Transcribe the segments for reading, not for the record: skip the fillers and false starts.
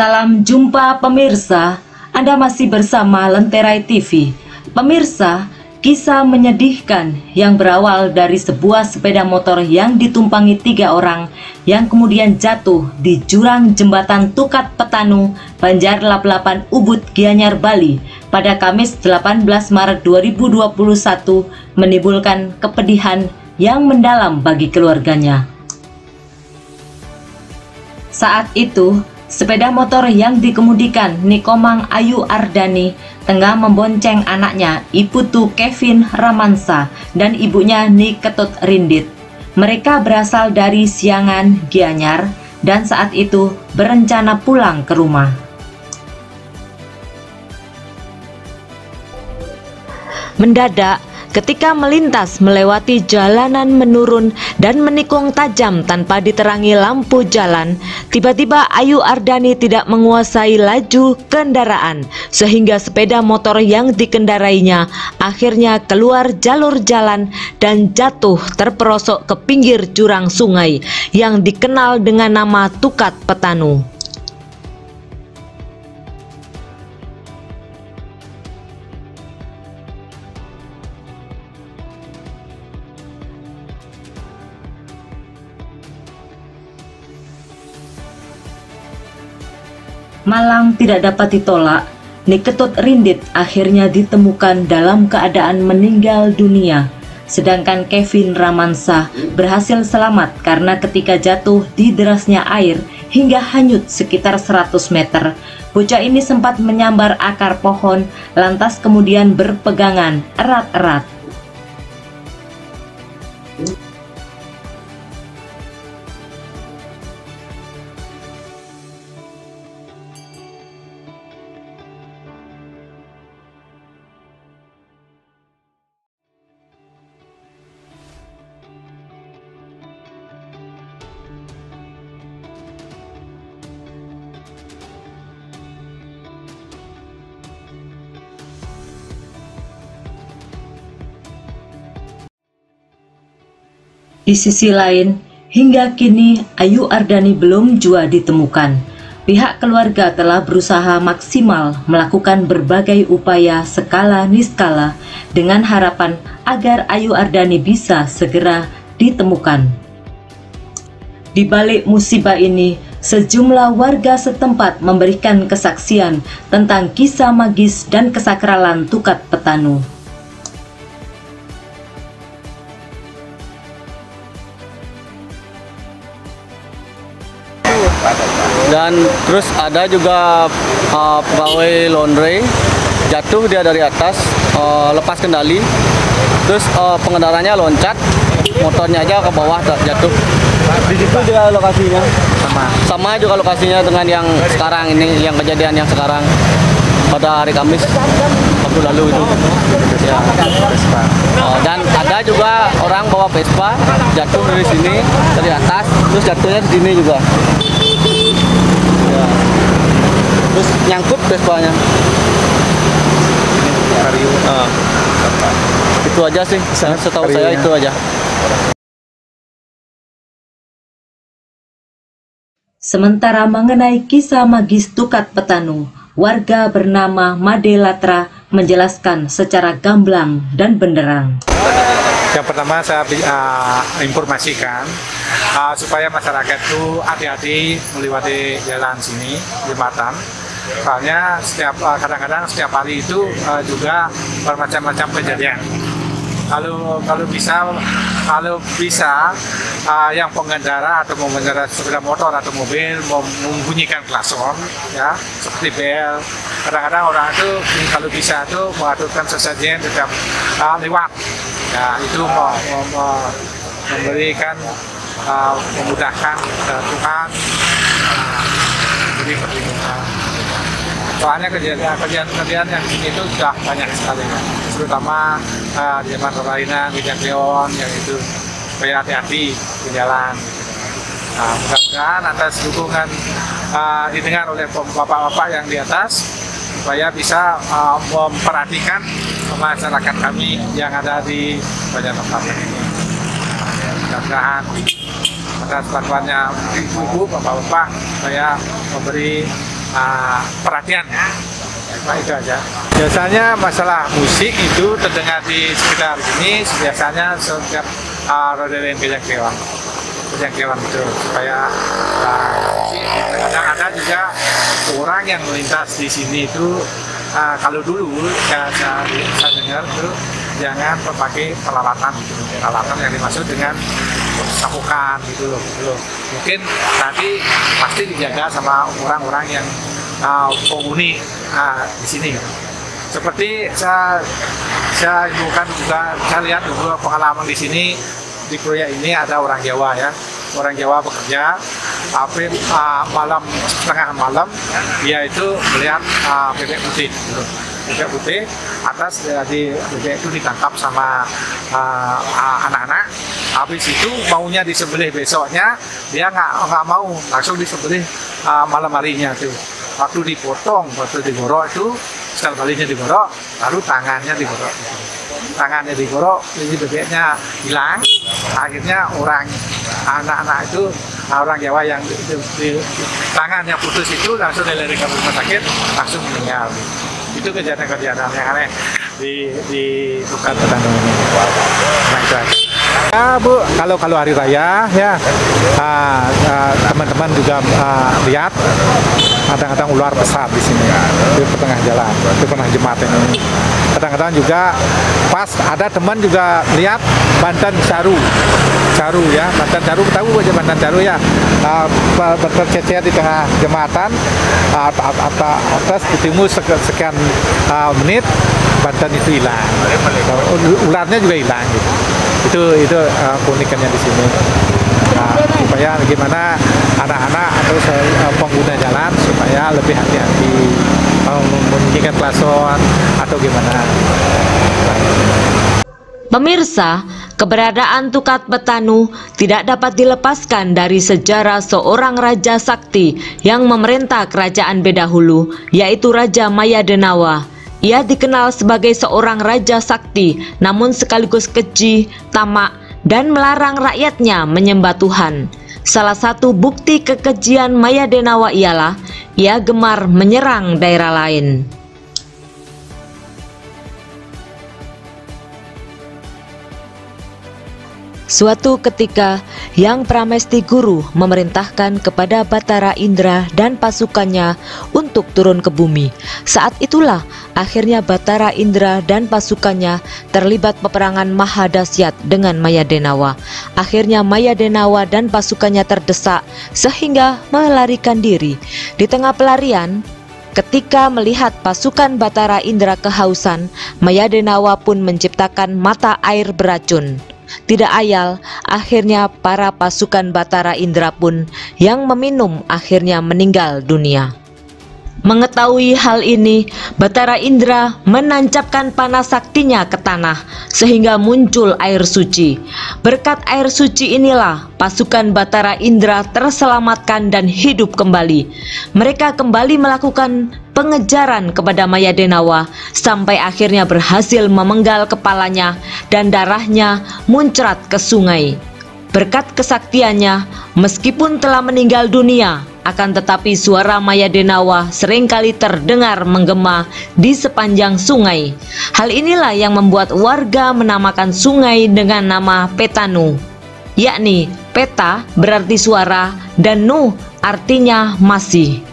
Salam jumpa pemirsa, Anda masih bersama Lenterai TV. Pemirsa, kisah menyedihkan yang berawal dari sebuah sepeda motor yang ditumpangi 3 orang yang kemudian jatuh di jurang jembatan Tukat Petanu, Banjar Lap-Lapan, Ubud, Gianyar, Bali pada Kamis 18 Maret 2021 menimbulkan kepedihan yang mendalam bagi keluarganya. Saat itu, sepeda motor yang dikemudikan Nikomang Ayu Ardani tengah membonceng anaknya Iputu Kevin Ramansa dan ibunya Niketut Rindit. Mereka berasal dari Siangan, Gianyar, dan saat itu berencana pulang ke rumah. Mendadak, ketika melintas melewati jalanan menurun dan menikung tajam tanpa diterangi lampu jalan, tiba-tiba Ayu Ardani tidak menguasai laju kendaraan sehingga sepeda motor yang dikendarainya akhirnya keluar jalur jalan dan jatuh terperosok ke pinggir jurang sungai yang dikenal dengan nama Tukat Petanu. Malang tidak dapat ditolak, Niketut Rindit akhirnya ditemukan dalam keadaan meninggal dunia. Sedangkan Kevin Ramansa berhasil selamat karena ketika jatuh di derasnya air hingga hanyut sekitar 100 meter, bocah ini sempat menyambar akar pohon lantas kemudian berpegangan erat-erat. Di sisi lain, hingga kini Ayu Ardani belum juga ditemukan. Pihak keluarga telah berusaha maksimal melakukan berbagai upaya skala niskala dengan harapan agar Ayu Ardani bisa segera ditemukan. Di balik musibah ini, sejumlah warga setempat memberikan kesaksian tentang kisah magis dan kesakralan Tukat Petanu. Dan terus ada juga pegawai laundry jatuh dia dari atas, lepas kendali, terus pengendaranya loncat, motornya aja ke bawah jatuh. Di situ juga lokasinya sama juga lokasinya dengan yang sekarang ini, yang kejadian yang sekarang pada hari Kamis waktu lalu itu ya. Dan ada juga orang bawa Vespa jatuh dari sini, dari atas, terus jatuhnya di sini juga ya. Terus nyangkut Vespanya. Itu aja sih, setahu saya itu aja. Sementara mengenai kisah magis Tukat Petanu, warga bernama Made Latra menjelaskan secara gamblang dan benderang. Yang pertama saya informasikan supaya masyarakat itu hati-hati melewati jalan sini, jembatan. Soalnya kadang-kadang setiap hari itu juga bermacam-macam kejadian. Kalau bisa yang pengendara atau mengendara sepeda motor atau mobil membunyikan klakson ya, seperti bel. Kadang-kadang orang itu kalau bisa itu mengaturkan sesajen tetap lewat. Ya, itu memberikan memudahkan Tuhan beri perlindungan. Soalnya kejadian yang di sini itu sudah banyak sekali ya. Terutama di zaman perlainan, Bidang Leon yang itu supaya hati-hati di jalan. Nah, mudah-mudahan atas dukungan didengar oleh bapak-bapak yang di atas supaya bisa memperhatikan masyarakat kami yang ada di Banjar Lap-Lapan ini. Mudah-mudahan atas bantuannya ibu, bapak-bapak, saya memberi perhatian. Nah, itu aja. Biasanya masalah musik itu terdengar di sekitar sini biasanya setiap rodein kejang-kejang itu supaya kadang ada juga orang yang melintas di sini itu kalau dulu saya dengar itu jangan memakai peralatan yang dimaksud dengan sapukan gitu loh. Mungkin nanti pasti dijaga sama orang-orang yang penghuni di sini. Seperti saya bukan juga saya lihat dulu pengalaman di sini di proyek ini ada orang Jawa ya. Orang Jawa bekerja, tapi tengah malam dia itu melihat bebek putih. Gitu. Bebek putih atas dari bebek itu ditangkap sama anak-anak. Habis itu maunya disembelih besoknya, dia nggak mau langsung disembelih malam harinya tuh. Waktu dipotong, waktu digorok itu sekali kalinya digorok, lalu tangannya digorok. Tangannya digorok, jadi bebeknya hilang. Akhirnya anak-anak itu orang Jawa yang tangannya putus itu langsung dilarikan ke rumah sakit, langsung meninggal. Itu kejadian-kejadian yang aneh di Bukan Petani ini. Nah, itu aja. Ya Bu, kalau hari raya ya teman-teman juga lihat kadang-kadang ular besar di sini di tengah jalan, di tengah jembatan ini. Kadang-kadang juga pas ada teman juga lihat Banten Caru ya, Banten Caru, tahu aja Banten Caru ya, bercecer di tengah jembatan atas timur sekian menit Banten itu hilang, ularnya juga hilang gitu. Itu keunikannya di sini. Supaya bagaimana anak-anak atau pengguna jalan supaya lebih hati-hati membunyikan klakson atau gimana. Pemirsa, keberadaan Tukat Petanu tidak dapat dilepaskan dari sejarah seorang Raja Sakti yang memerintah kerajaan Bedahulu, yaitu Raja Mayadenawa. Ia dikenal sebagai seorang Raja Sakti, namun sekaligus keji, tamak, dan melarang rakyatnya menyembah Tuhan. Salah satu bukti kekejian Mayadenawa ialah ia gemar menyerang daerah lain. Suatu ketika, Yang Pramesti Guru memerintahkan kepada Batara Indra dan pasukannya untuk turun ke bumi. Saat itulah akhirnya Batara Indra dan pasukannya terlibat peperangan maha dahsyat dengan Mayadenawa. Akhirnya Mayadenawa dan pasukannya terdesak sehingga melarikan diri. Di tengah pelarian, ketika melihat pasukan Batara Indra kehausan, Mayadenawa pun menciptakan mata air beracun. Tidak ayal, akhirnya para pasukan Batara Indra pun yang meminum akhirnya meninggal dunia. Mengetahui hal ini, Batara Indra menancapkan panah saktinya ke tanah sehingga muncul air suci. Berkat air suci inilah pasukan Batara Indra terselamatkan dan hidup kembali. Mereka kembali melakukan pengejaran kepada Mayadenawa sampai akhirnya berhasil memenggal kepalanya dan darahnya muncrat ke sungai. Berkat kesaktiannya, meskipun telah meninggal dunia, akan tetapi suara Mayadenawa seringkali terdengar menggema di sepanjang sungai. Hal inilah yang membuat warga menamakan sungai dengan nama Petanu, yakni peta berarti suara dan nu artinya masih.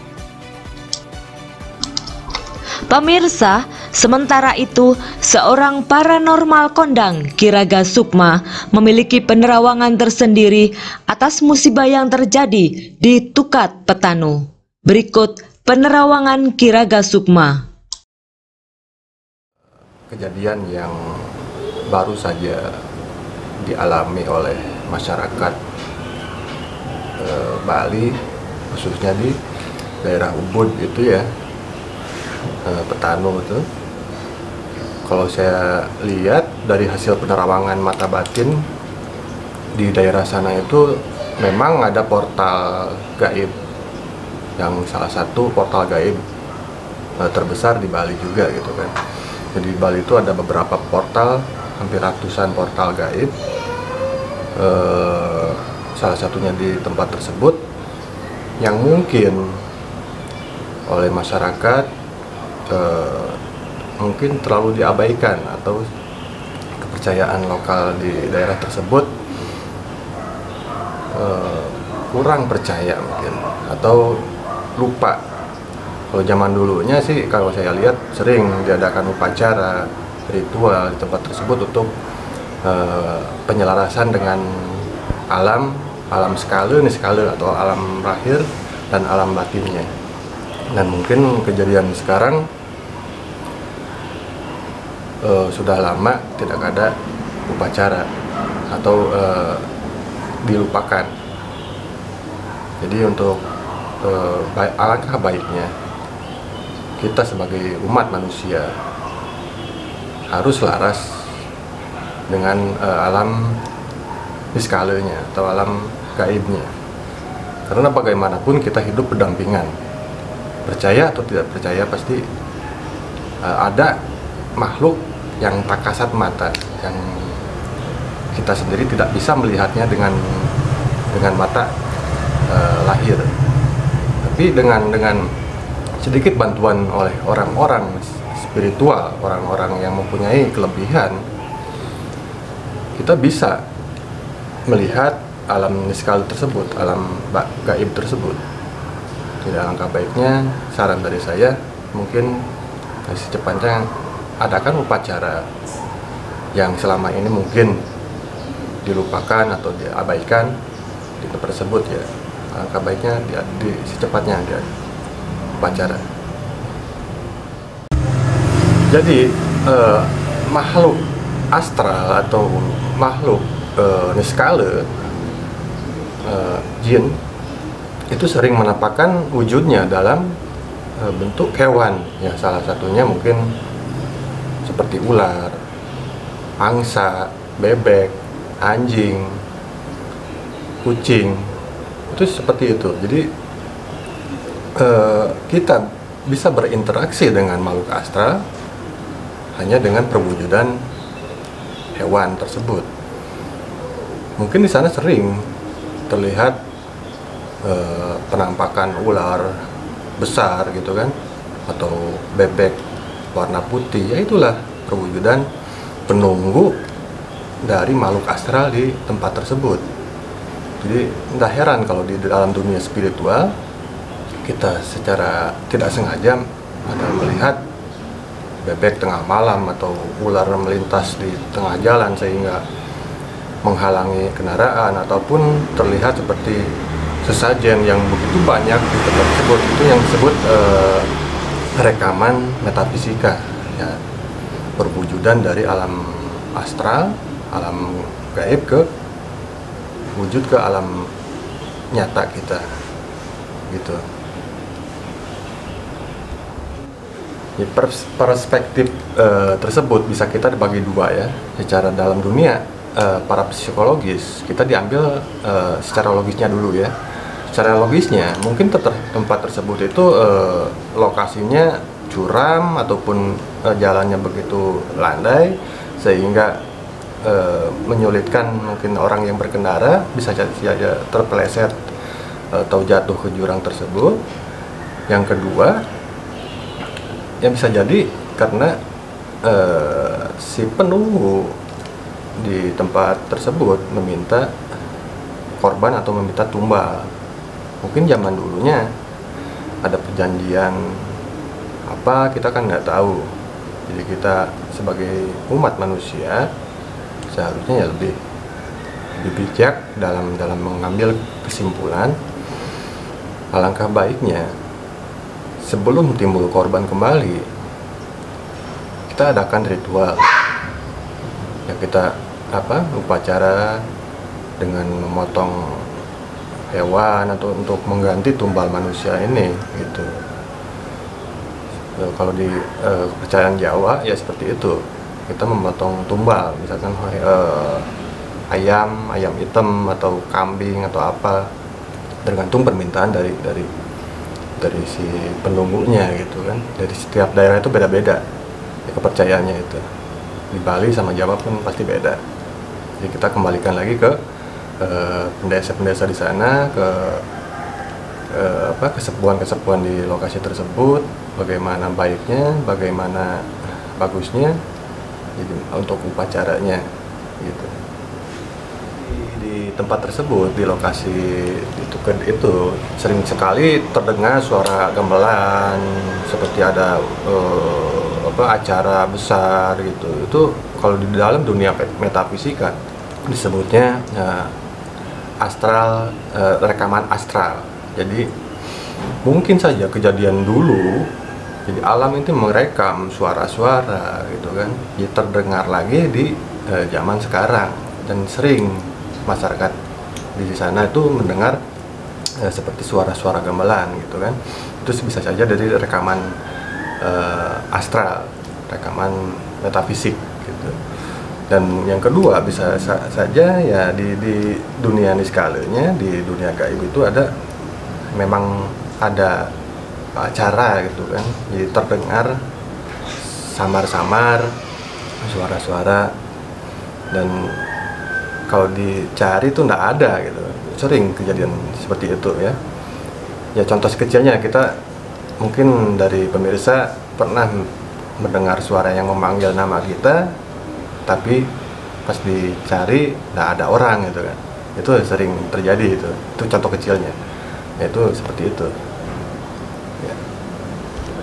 Pemirsa, sementara itu seorang paranormal kondang, Kiraga Sukma, memiliki penerawangan tersendiri atas musibah yang terjadi di Tukat Petanu. Berikut penerawangan Kiraga Sukma. Kejadian yang baru saja dialami oleh masyarakat Bali, khususnya di daerah Ubud itu ya, Petanu itu. Kalau saya lihat dari hasil penerawangan mata batin di daerah sana itu memang ada portal gaib, yang salah satu portal gaib terbesar di Bali juga gitu kan. Jadi di Bali itu ada beberapa portal, hampir ratusan portal gaib. Salah satunya di tempat tersebut yang mungkin oleh masyarakat mungkin terlalu diabaikan, atau kepercayaan lokal di daerah tersebut kurang percaya mungkin, atau lupa. Kalau zaman dulunya sih, kalau saya lihat sering diadakan upacara ritual di tempat tersebut untuk penyelarasan dengan alam skala atau alam lahir dan alam batinnya. Dan mungkin kejadian sekarang sudah lama tidak ada upacara atau dilupakan. Jadi untuk alangkah baiknya kita sebagai umat manusia harus laras dengan alam niskalanya atau alam gaibnya. Karena bagaimanapun kita hidup berdampingan. Percaya atau tidak percaya, pasti ada makhluk yang tak kasat mata, yang kita sendiri tidak bisa melihatnya dengan mata lahir. Tapi dengan sedikit bantuan oleh orang-orang spiritual, orang-orang yang mempunyai kelebihan, kita bisa melihat alam niskal tersebut, alam gaib tersebut. Tidak alangkah baiknya, saran dari saya, mungkin secepatnya adakan upacara yang selama ini mungkin dilupakan atau diabaikan di tempat tersebut ya. Alangkah baiknya secepatnya dia upacara. Jadi makhluk astral atau makhluk niskala, jin, itu sering menampakkan wujudnya dalam bentuk hewan ya. Salah satunya mungkin seperti ular, angsa, bebek, anjing, kucing, itu seperti itu. Jadi kita bisa berinteraksi dengan makhluk astral hanya dengan perwujudan hewan tersebut. Mungkin di sana sering terlihat penampakan ular besar gitu kan, atau bebek warna putih. Ya itulah perwujudan penunggu dari makhluk astral di tempat tersebut. Jadi tidak heran kalau di dalam dunia spiritual kita secara tidak sengaja ada melihat bebek tengah malam atau ular melintas di tengah jalan sehingga menghalangi kendaraan, ataupun terlihat seperti sesajen yang begitu banyak di tempat tersebut. Itu yang disebut rekaman metafisika ya, perwujudan dari alam astral, alam gaib ke wujud ke alam nyata kita gitu. Perspektif tersebut bisa kita dibagi dua ya. Secara dalam dunia para psikologis, kita diambil secara logisnya dulu ya. Secara logisnya mungkin tempat tersebut itu lokasinya curam ataupun jalannya begitu landai sehingga menyulitkan mungkin orang yang berkendara, bisa saja terpeleset atau jatuh ke jurang tersebut. Yang kedua, yang bisa jadi karena si penunggu di tempat tersebut meminta korban atau meminta tumbal. Mungkin zaman dulunya ada perjanjian apa, kita kan nggak tahu. Jadi kita sebagai umat manusia seharusnya ya lebih bijak dalam mengambil kesimpulan. Alangkah baiknya sebelum timbul korban kembali, kita adakan ritual ya, kita upacara dengan memotong hewan atau untuk mengganti tumbal manusia ini gitu. Kalau di kepercayaan Jawa ya seperti itu, kita memotong tumbal, misalkan ayam hitam atau kambing atau apa, tergantung permintaan dari si penunggunya gitu kan. Dari setiap daerah itu beda-beda ya, kepercayaannya itu. Di Bali sama Jawa pun pasti beda. Jadi kita kembalikan lagi ke pendesa-pendesa di sana, ke kesepuan-kesepuan di lokasi tersebut, bagaimana baiknya, bagaimana bagusnya, jadi untuk upacaranya gitu. Di tempat tersebut, di lokasi itu sering sekali terdengar suara gamelan seperti ada acara besar gitu. Itu kalau di dalam dunia metafisika disebutnya astral, rekaman astral. Jadi mungkin saja kejadian dulu, jadi alam itu merekam suara-suara gitu kan, jadi terdengar lagi di zaman sekarang, dan sering masyarakat di sana itu mendengar seperti suara-suara gamelan gitu kan. Itu bisa saja dari rekaman astral, rekaman metafisik gitu. Dan yang kedua bisa saja ya di dunia niskalanya, di dunia gaib itu memang ada acara gitu kan, jadi terdengar samar-samar suara-suara, dan kalau dicari itu nggak ada gitu. Sering kejadian seperti itu ya. Ya contoh kecilnya, kita mungkin dari pemirsa pernah mendengar suara yang memanggil nama kita, tapi pas dicari nggak ada orang gitu kan. Itu sering terjadi, itu contoh kecilnya. Yaitu seperti itu ya.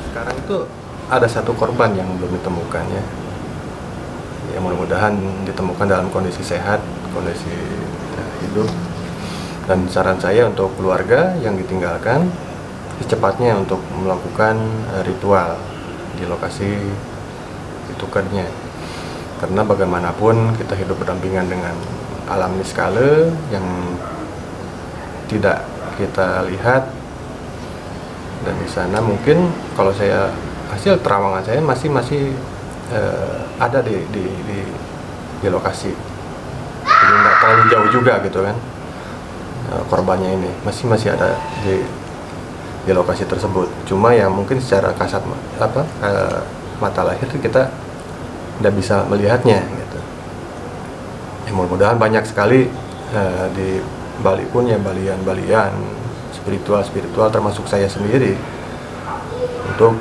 Sekarang itu ada satu korban yang belum ditemukan ya. Ya mudah-mudahan ditemukan dalam kondisi sehat, kondisi hidup. Dan saran saya untuk keluarga yang ditinggalkan, secepatnya untuk melakukan ritual di lokasi ditukarnya. Karena bagaimanapun kita hidup berdampingan dengan alam niskala yang tidak kita lihat, dan di sana mungkin kalau hasil terawangan saya masih ada di lokasi, jadi nggak terlalu jauh juga gitu kan. Korbannya ini masih ada di lokasi tersebut, cuma ya mungkin secara kasat mata lahir kita tidak bisa melihatnya gitu. Ya, mudah-mudahan banyak sekali di Bali pun ya balian spiritual termasuk saya sendiri untuk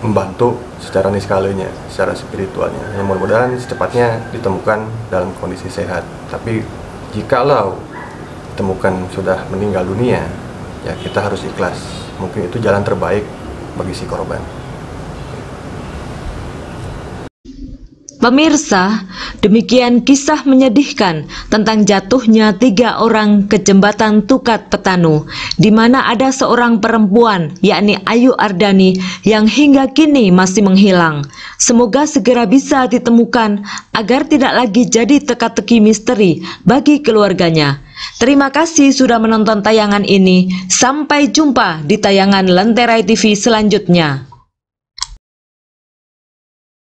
membantu secara niskalanya, secara spiritualnya. Yang mudah-mudahan secepatnya ditemukan dalam kondisi sehat. Tapi jikalau ditemukan sudah meninggal dunia, ya kita harus ikhlas. Mungkin itu jalan terbaik bagi si korban. Pemirsa, demikian kisah menyedihkan tentang jatuhnya 3 orang ke jembatan Tukat Petanu, di mana ada seorang perempuan, yakni Ayu Ardani, yang hingga kini masih menghilang. Semoga segera bisa ditemukan agar tidak lagi jadi teka-teki misteri bagi keluarganya. Terima kasih sudah menonton tayangan ini. Sampai jumpa di tayangan Lenterai TV selanjutnya.